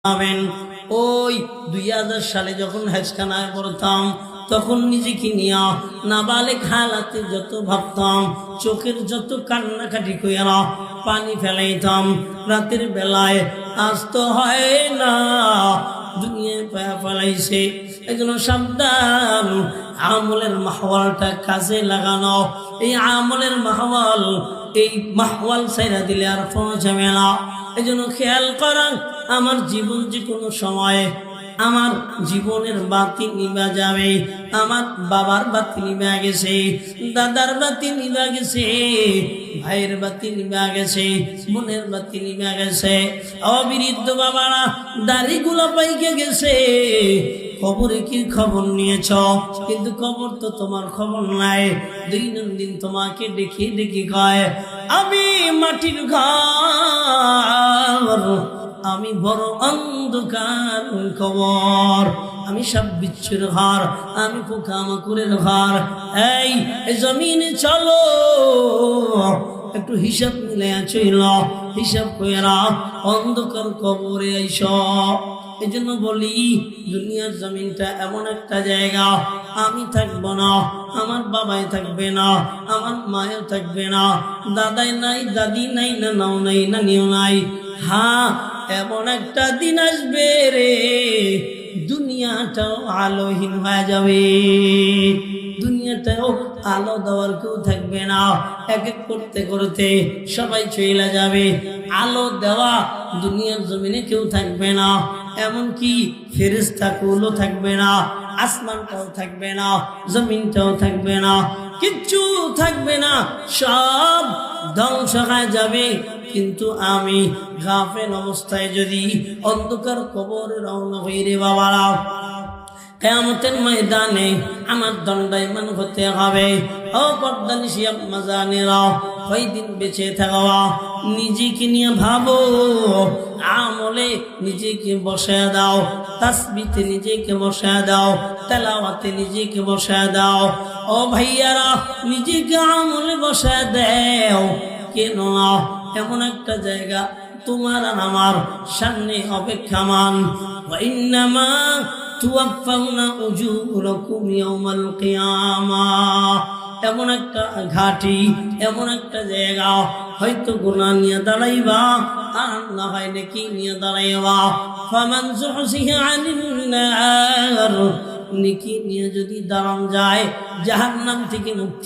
পাবেন। ওই 2000 সালে যখন হেজখানায় পড়তাম তখন নিজেকে নিয়ে নাবালেগ হালাতে যত ভাবতাম, চোখের যত কান্নাকাটি কইরা পানি ফেলাইতাম রাতের বেলায়, আজ তো হয় না, দুনিয়ায় পায়া ফেলাইছে। এই জন্য সাবধান, আমলের মাহওয়ালটা কাজে লাগানো। এই আমলের মাহওয়াল, এই মাহওয়াল ছাইরা দিলে আর পৌঁছাবে না। এই জন্য খেয়াল করেন, আমার জীবন যে কোনো সময়ে আমার জীবনের বাতি নিভা যাবে। আমার বাবার বাতি নিভা গেছে, দাদার বাতি নিভা গেছে, ভাইয়ের বাতি নিভা গেছে, বোনের বাতি নিভা গেছে, অবিরুদ্ধ বাবারা দাড়িগুলো পাইকে গেছে। কবরে কি খবর নিয়েছ? কিন্তু কবর তো তোমার খবর নাই। দৈনন্দিন তোমাকে দেখি দেখি কয় আমি মাটির ঘর, আমি বড় অন্ধকার কবর, আমি সব বিচ্ছুর ঘর, আমি পোকামাকড়ের ঘর। এই জমিনে চলো, একটু হিসাব মিলে চইল, হিসাব কইরা অন্ধকার কবরে আইস। এই জন্য বলি, দুনিয়ার জমিনটা এমন একটা জায়গা, আমি থাকবো না, আমার বাবাই থাকবে না, আমার মায়ও থাকবে না, দাদাই নাই, দাদি নাই, নানাও নাই, নানিও নাই। হ্যাঁ, এমন একটা দিন আসবে রে, দুনিয়াটাও আলোহীন হয়ে যাবে, দুনিয়াটাও আলো দেওয়ার কেউ থাকবে না। এক এক করতে করতে সবাই চলে যাবে, আলো দেওয়া দুনিয়ার জমিনে কেউ থাকবে না। এমনকি ফেরেশতা কুলও থাকবে না, আসমানটাও থাকবে না, জমিনটাও থাকবে না, কিচ্ছু থাকবে না, সব ধ্বংস হয়ে যাবে। কিন্তু আমি গাফেল অবস্থায় যদি অন্ধকার কবরে রওনা হই রে বাবারা, কিয়ামতের ময়দানে আমার দণ্ডায়মান হতে হবে। ও পর্দানিশি আম্মা জানেরা, ওই দিন বেঁচে থাকা নিজেকে নিয়ে ভাবো, আমলে নিজেকে বসায় দাও, তাসবিতে নিজেকে বসায় দাও, তেলাওয়াতে নিজেকে বসায় দাও। ও ভাইয়ারা, নিজেকে আমলে বসায় দাও। কেন না, এমন একটা জায়গা তোমার আর আমার সামনে অপেক্ষামান। ওয়া ইন্নামা তুওয়াফাউনা উজুরাকুম ইয়াউমাল কিয়ামাহ, এমন একটা ঘাটি, এমন একটা জায়গা, হয়তো গুনাহ নিয়ে দাঁড়াইবা, আর না হয় নাকি নিয়ে দাঁড়াইবা। ফামান যুহসিহা আনিন নার, নেকি নিয়ে যদি দাঁড়ান যায়, জাহান্নাম থেকে মুক্তি